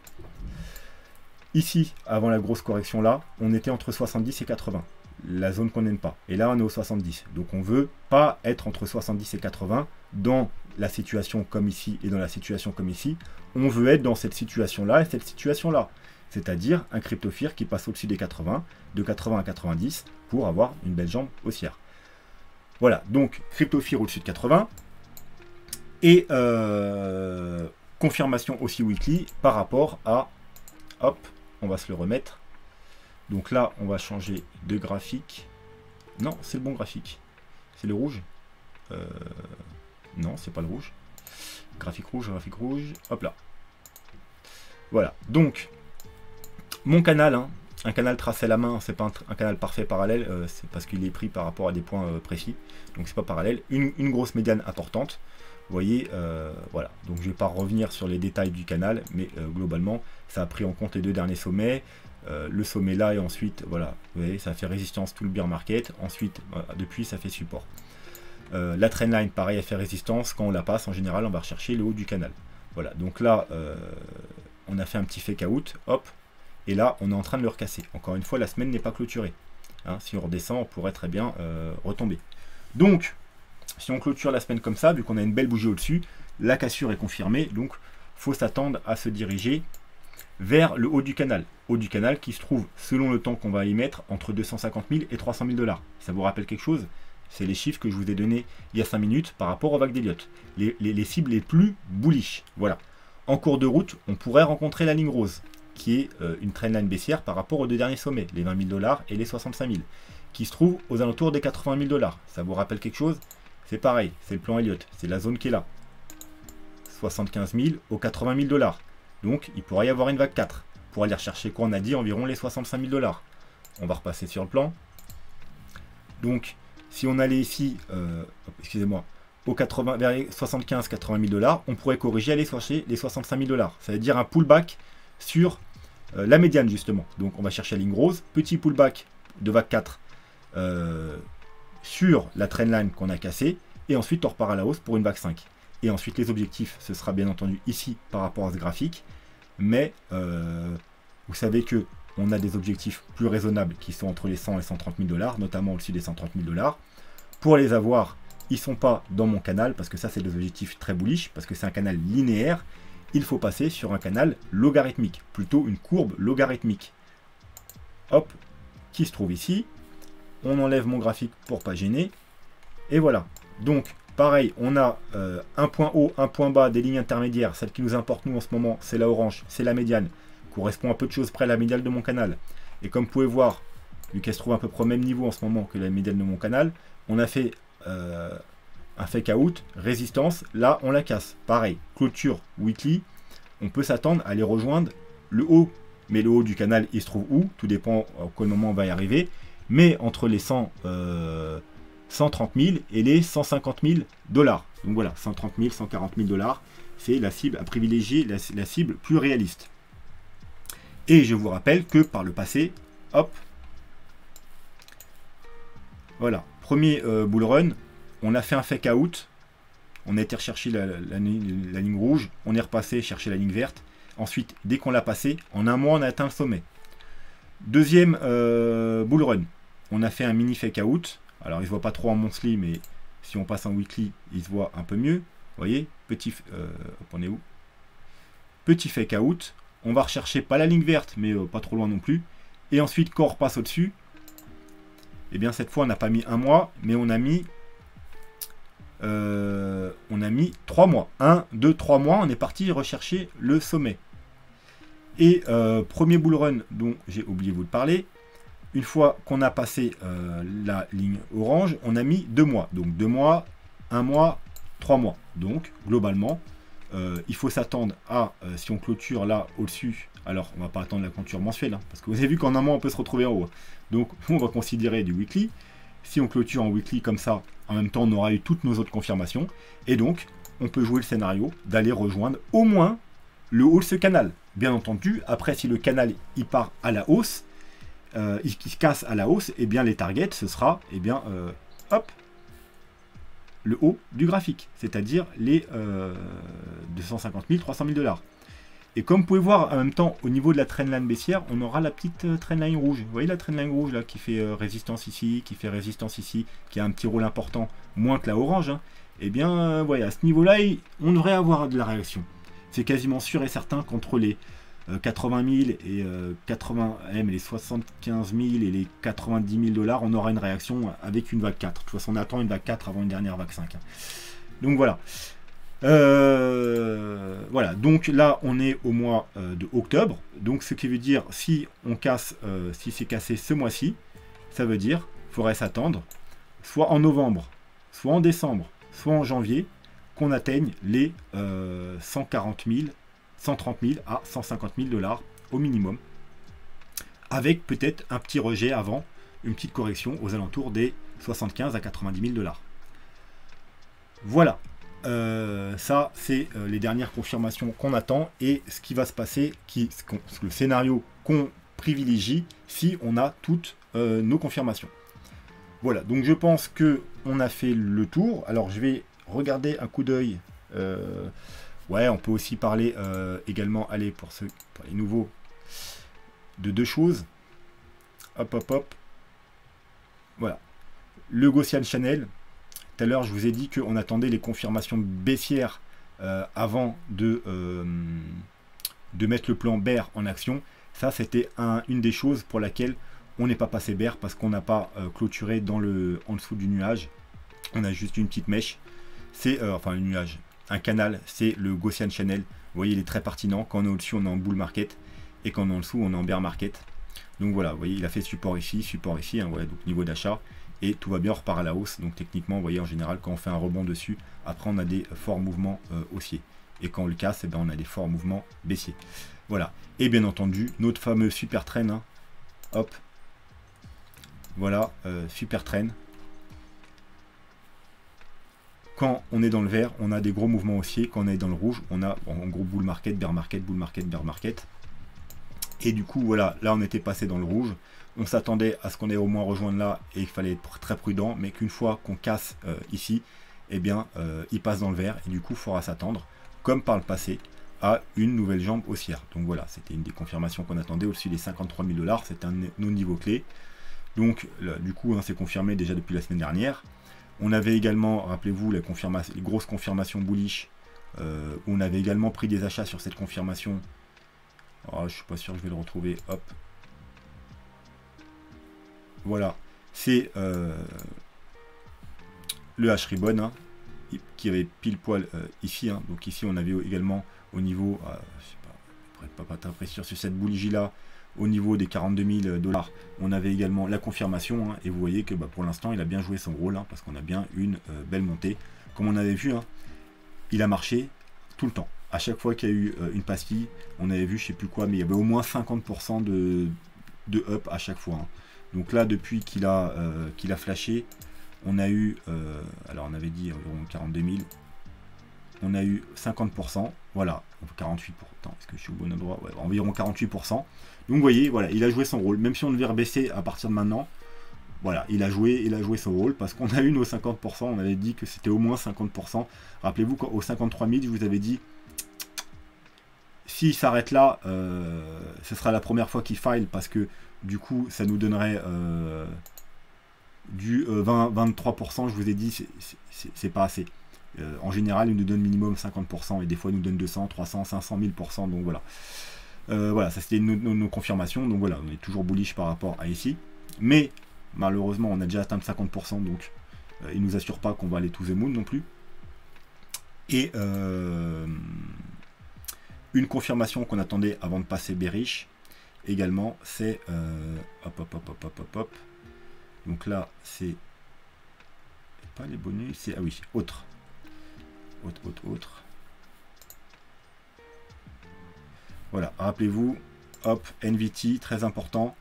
S1: Ici, avant la grosse correction là, on était entre 70 et 80. La zone qu'on n'aime pas. Et là, on est au 70. Donc, on ne veut pas être entre 70 et 80 dans la situation comme ici et dans la situation comme ici. On veut être dans cette situation-là et cette situation-là. C'est-à-dire un Crypto Fear qui passe au-dessus des 80, de 80 à 90, pour avoir une belle jambe haussière. Voilà, donc Crypto Fear au-dessus de 80, et confirmation aussi weekly par rapport à, hop, on va se le remettre. Donc là, on va changer de graphique. Non, c'est le bon graphique. C'est le rouge. Non, c'est pas le rouge. Graphique rouge, hop là. Voilà, donc... Mon canal, hein, un canal tracé à la main, c'est pas un canal parfait parallèle, c'est parce qu'il est pris par rapport à des points précis, donc c'est pas parallèle. Une grosse médiane importante, vous voyez, voilà. Donc je vais pas revenir sur les détails du canal, mais globalement, ça a pris en compte les deux derniers sommets, le sommet là et ensuite, voilà, vous voyez, ça fait résistance tout le bear market, ensuite, depuis, ça fait support. La trendline, pareil, elle fait résistance, quand on la passe, en général, on va rechercher le haut du canal. Voilà, donc là, on a fait un petit fake out, hop, et là, on est en train de le recasser. Encore une fois, la semaine n'est pas clôturée. Hein, si on redescend, on pourrait très bien retomber. Donc, si on clôture la semaine comme ça, vu qu'on a une belle bougie au-dessus, la cassure est confirmée, donc il faut s'attendre à se diriger vers le haut du canal. Haut du canal qui se trouve, selon le temps qu'on va y mettre, entre 250 000 et 300 000 $. Ça vous rappelle quelque chose? C'est les chiffres que je vous ai donnés il y a 5 minutes par rapport aux vagues d'Elliott. Les cibles les plus bullish. Voilà. En cours de route, on pourrait rencontrer la ligne rose, qui est une trendline baissière par rapport aux deux derniers sommets, les 20 000 $ et les 65 000, qui se trouve aux alentours des 80 000 $. Ça vous rappelle quelque chose? C'est pareil, c'est le plan Elliott, c'est la zone qui est là. 75 000 aux 80 000 $. Donc, il pourrait y avoir une vague 4. Pour aller rechercher quoi? On a dit environ les 65 000 $. On va repasser sur le plan. Donc, si on allait ici, excusez-moi, vers les 75-80 000 $, on pourrait corriger, aller chercher les 65 000 $. Ça veut dire un pullback sur la médiane, justement. Donc, on va chercher la ligne rose. Petit pullback de vague 4 sur la trendline qu'on a cassée. Et ensuite, on repart à la hausse pour une vague 5. Et ensuite, les objectifs, ce sera bien entendu ici par rapport à ce graphique. Mais vous savez que on a des objectifs plus raisonnables qui sont entre les 100 et 130 000 $, notamment au-dessus des 130 000 $. Pour les avoir, ils ne sont pas dans mon canal, parce que ça, c'est des objectifs très bullish, parce que c'est un canal linéaire. Il faut passer sur un canal logarithmique, plutôt une courbe logarithmique. Hop, qui se trouve ici. On enlève mon graphique pour ne pas gêner. Et voilà. Donc, pareil, on a un point haut, un point bas, des lignes intermédiaires. Celle qui nous importe, nous, en ce moment, c'est la orange, c'est la médiane. Correspond à peu de choses près à la médiane de mon canal. Et comme vous pouvez voir, vu qu'elle se trouve à peu près au même niveau en ce moment que la médiane de mon canal, on a fait un fake out, résistance, là on la casse. Pareil, clôture weekly, on peut s'attendre à aller rejoindre le haut. Mais le haut du canal, il se trouve où? Tout dépend à quel moment on va y arriver. Mais entre les 130 000 et les 150 000 $. Donc voilà, 130 000, 140 000 $, c'est la cible à privilégier, la cible plus réaliste. Et je vous rappelle que par le passé, hop, voilà, premier bull run, on a fait un fake out, on a été rechercher la ligne rouge, on est repassé chercher la ligne verte. Ensuite, dès qu'on l'a passé, en un mois, on a atteint le sommet. Deuxième bull run, on a fait un mini fake out. Alors, il ne se voit pas trop en monthly, mais si on passe en weekly, il se voit un peu mieux. Vous voyez, petit, on est où? Petit fake out. On va rechercher pas la ligne verte, mais pas trop loin non plus. Et ensuite, quand on repasse au-dessus, eh bien, cette fois, on n'a pas mis un mois, mais on a mis 3 mois. 1, 2, 3 mois, on est parti rechercher le sommet. Et premier bull run dont j'ai oublié de vous parler, une fois qu'on a passé la ligne orange, on a mis 2 mois. Donc 2 mois, 1 mois, 3 mois. Donc globalement, il faut s'attendre à, si on clôture là au-dessus, alors on va pas attendre la clôture mensuelle, hein, parce que vous avez vu qu'en un mois on peut se retrouver en haut. Donc on va considérer du weekly. Si on clôture en weekly comme ça, en même temps on aura eu toutes nos autres confirmations. Et donc on peut jouer le scénario d'aller rejoindre au moins le haut de ce canal. Bien entendu, après si le canal il part à la hausse, il se casse à la hausse, et bien les targets ce sera hop, le haut du graphique, c'est-à-dire les 250 000, 300 000 $. Et comme vous pouvez voir en même temps au niveau de la trendline baissière, on aura la petite trendline rouge. Vous voyez la trendline rouge là qui fait résistance ici, qui fait résistance ici, qui a un petit rôle important, moins que la orange. Hein. Et bien voilà, à ce niveau-là, on devrait avoir de la réaction. C'est quasiment sûr et certain qu'entre les 80 000 et les 75 000 et les 90 000 $, on aura une réaction avec une vague 4. De toute façon, on attend une vague 4 avant une dernière vague 5. Hein. Donc voilà. Voilà, donc là on est au mois de octobre, donc ce qui veut dire si on casse, si c'est cassé ce mois-ci, ça veut dire qu'il faudrait s'attendre soit en novembre, soit en décembre, soit en janvier, qu'on atteigne les 140 000, 130 000 à 150 000 $ au minimum, avec peut-être un petit rejet avant, une petite correction aux alentours des 75 à 90 000 $. Voilà. Ça c'est les dernières confirmations qu'on attend et ce qui va se passer, le scénario qu'on privilégie si on a toutes nos confirmations. Voilà, donc je pense que on a fait le tour. Alors je vais regarder un coup d'œil Ouais, on peut aussi parler également, allez, pour les nouveaux, de deux choses. Hop, hop, hop. Voilà. Le Gaussian Channel. Tout à l'heure, je vous ai dit qu'on attendait les confirmations baissières avant de mettre le plan bear en action. Ça, c'était une des choses pour laquelle on n'est pas passé bear, parce qu'on n'a pas clôturé en dessous du nuage. On a juste une petite mèche. C'est, enfin, un nuage. Un canal, c'est le Gaussian Channel. Vous voyez, il est très pertinent. Quand on est au-dessus, on est en bull market. Et quand on est en dessous, on est en bear market. Donc voilà, vous voyez, il a fait support ici, hein, ouais, donc niveau d'achat. Et tout va bien, on repart à la hausse. Donc techniquement, vous voyez, en général, quand on fait un rebond dessus, après on a des forts mouvements haussiers. Et quand on le casse, eh ben, on a des forts mouvements baissiers. Voilà. Et bien entendu, notre fameux super trend. Hein. Hop. Voilà, super trend. Quand on est dans le vert, on a des gros mouvements haussiers. Quand on est dans le rouge, on a en gros bull market, bear market, bull market, bear market. Et du coup, voilà, là on était passé dans le rouge. On s'attendait à ce qu'on ait au moins rejoindre là et il fallait être très prudent. Mais qu'une fois qu'on casse ici, eh bien, il passe dans le vert. Et du coup, il faudra s'attendre, comme par le passé, à une nouvelle jambe haussière. Donc voilà, c'était une des confirmations qu'on attendait au-dessus des 53 000 $. C'était un de nos niveaux clés. Donc, là, du coup, hein, c'est confirmé déjà depuis la semaine dernière. On avait également, rappelez-vous, les grosses confirmations bullish, où on avait également pris des achats sur cette confirmation. Oh, je ne suis pas sûr que je vais le retrouver. Hop. Voilà. C'est le H-Ribbon, hein, qui avait pile poil ici. Hein. Donc ici, on avait également au niveau, je sais pas très précis sur cette bullish là, au niveau des 42 000 $, on avait également la confirmation. Hein, et vous voyez que pour l'instant, il a bien joué son rôle, hein, parce qu'on a bien une belle montée. Comme on avait vu, hein, il a marché tout le temps. À chaque fois qu'il y a eu une pastille, on avait vu, je sais plus quoi, mais il y avait au moins 50% de up à chaque fois. Hein. Donc là, depuis qu'il a flashé, on a eu, alors on avait dit environ 42 000, on a eu 50%, voilà, 48%, est-ce que je suis au bon endroit, ouais, environ 48%. Donc vous voyez, voilà, il a joué son rôle, même si on devait rebaisser à partir de maintenant, voilà, il a joué son rôle, parce qu'on a eu nos 50%, on avait dit que c'était au moins 50%. Rappelez-vous qu'au 53 000, je vous avais dit, s'il s'arrête là, ce sera la première fois qu'il file, parce que du coup, ça nous donnerait du 23%, je vous ai dit, c'est pas assez. En général, il nous donne minimum 50%, et des fois, il nous donne 200, 300, 500, 1000%, donc voilà. Voilà, ça c'était nos confirmations, donc voilà, on est toujours bullish par rapport à ici. Mais, malheureusement, on a déjà atteint 50%, donc il ne nous assure pas qu'on va aller to the moon non plus. Et une confirmation qu'on attendait avant de passer bearish, également, c'est hop. Donc là, c'est pas les bonus, c'est ah oui, autre. Voilà, rappelez-vous, hop, NVT, très important.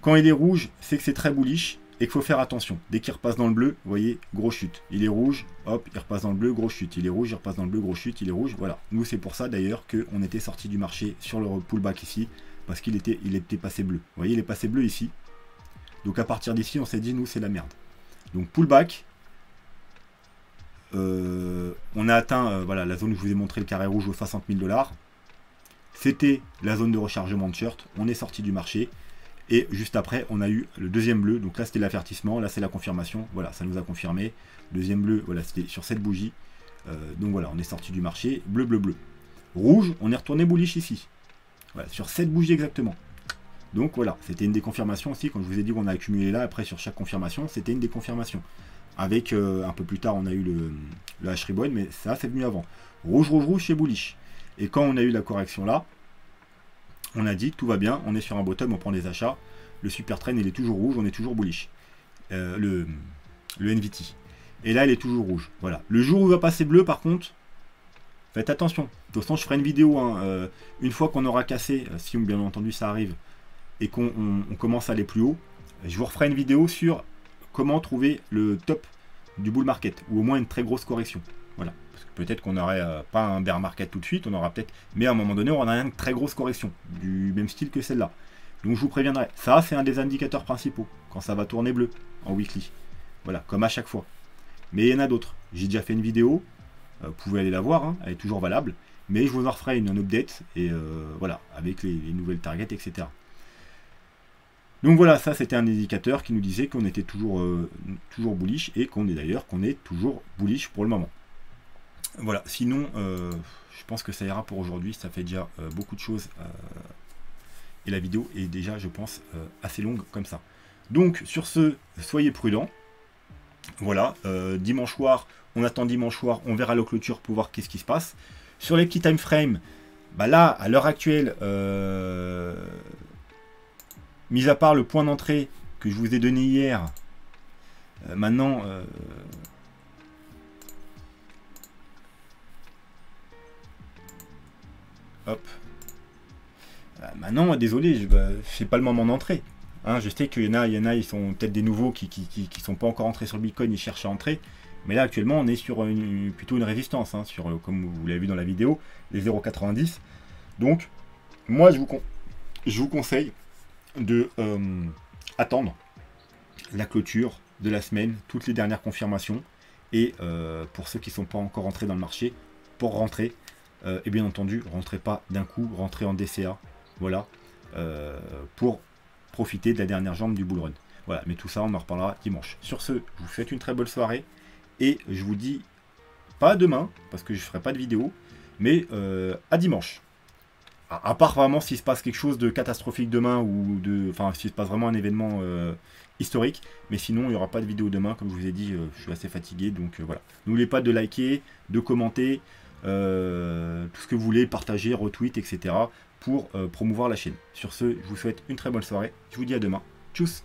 S1: Quand il est rouge, c'est que c'est très bullish et qu'il faut faire attention. Dès qu'il repasse dans le bleu, vous voyez, gros chute. Il est rouge, hop, il repasse dans le bleu, gros chute. Il est rouge, il repasse dans le bleu, gros chute. Il est rouge, voilà. Nous, c'est pour ça d'ailleurs qu'on était sorti du marché sur le pullback ici, parce qu'il était passé bleu. Vous voyez, il est passé bleu ici. Donc à partir d'ici, on s'est dit, nous, c'est la merde. Donc pullback. On a atteint voilà, la zone où je vous ai montré le carré rouge aux 60 000 $. C'était la zone de rechargement de short. On est sorti du marché. Et juste après, on a eu le deuxième bleu. Donc là, c'était l'avertissement. Là, c'est la confirmation. Voilà, ça nous a confirmé. Deuxième bleu, voilà, c'était sur cette bougie. Donc voilà, on est sorti du marché. Bleu. Rouge, on est retourné bullish ici. Voilà, sur cette bougie exactement. Donc voilà, c'était une des confirmations aussi. Quand je vous ai dit qu'on a accumulé là, après sur chaque confirmation, c'était une des confirmations. Avec, un peu plus tard, on a eu le H-Ribbon, mais ça, c'est venu avant. Rouge chez bullish. Et quand on a eu la correction là, on a dit tout va bien, on est sur un bottom, on prend des achats. Le super trend, il est toujours rouge, on est toujours bullish. Le NVT. Et là, il est toujours rouge. Voilà. Le jour où il va passer bleu, par contre, faites attention. De toute façon, je ferai une vidéo, hein, une fois qu'on aura cassé, si bien entendu ça arrive, et qu'on commence à aller plus haut, je vous referai une vidéo sur comment trouver le top du bull market, ou au moins une très grosse correction. Voilà. Parce que peut-être qu'on n'aurait pas un bear market tout de suite, on aura peut-être, mais à un moment donné, on aura une très grosse correction, du même style que celle-là. Donc je vous préviendrai. Ça, c'est un des indicateurs principaux, quand ça va tourner bleu en weekly. Voilà, comme à chaque fois. Mais il y en a d'autres. J'ai déjà fait une vidéo. vous pouvez aller la voir, hein, elle est toujours valable. Mais je vous en referai une update, et voilà, avec les nouvelles targets, etc. Donc voilà, ça c'était un indicateur qui nous disait qu'on était toujours bullish, et qu'on est toujours bullish pour le moment. Voilà, sinon, je pense que ça ira pour aujourd'hui, ça fait déjà beaucoup de choses, et la vidéo est déjà, je pense, assez longue comme ça. Donc sur ce, soyez prudents. Voilà, dimanche soir, on attend dimanche soir, on verra la clôture pour voir qu'est-ce qui se passe. Sur les petits time frames, bah là, à l'heure actuelle, mis à part le point d'entrée que je vous ai donné hier, maintenant, hop, maintenant, désolé, c'est pas le moment d'entrer. Hein, je sais qu'il y en a, ils sont peut-être des nouveaux qui sont pas encore entrés sur le Bitcoin, ils cherchent à entrer. Mais là, actuellement, on est sur plutôt une résistance, hein, sur, comme vous l'avez vu dans la vidéo, les 0,90. Donc, moi, je vous conseille de attendre la clôture de la semaine, toutes les dernières confirmations. Et pour ceux qui ne sont pas encore entrés dans le marché, pour rentrer, et bien entendu, rentrez pas d'un coup, rentrez en DCA. Voilà, pour profiter de la dernière jambe du bull run. Voilà, mais tout ça, on en reparlera dimanche. Sur ce, je vous souhaite une très bonne soirée. Et je vous dis, pas demain, parce que je ne ferai pas de vidéo, mais à dimanche. À part vraiment s'il se passe quelque chose de catastrophique demain, ou enfin s'il se passe vraiment un événement historique, mais sinon il n'y aura pas de vidéo demain, comme je vous ai dit, je suis assez fatigué, donc voilà. N'oubliez pas de liker, de commenter, tout ce que vous voulez, partager, retweet, etc. pour promouvoir la chaîne. Sur ce, je vous souhaite une très bonne soirée, je vous dis à demain. Tchuss!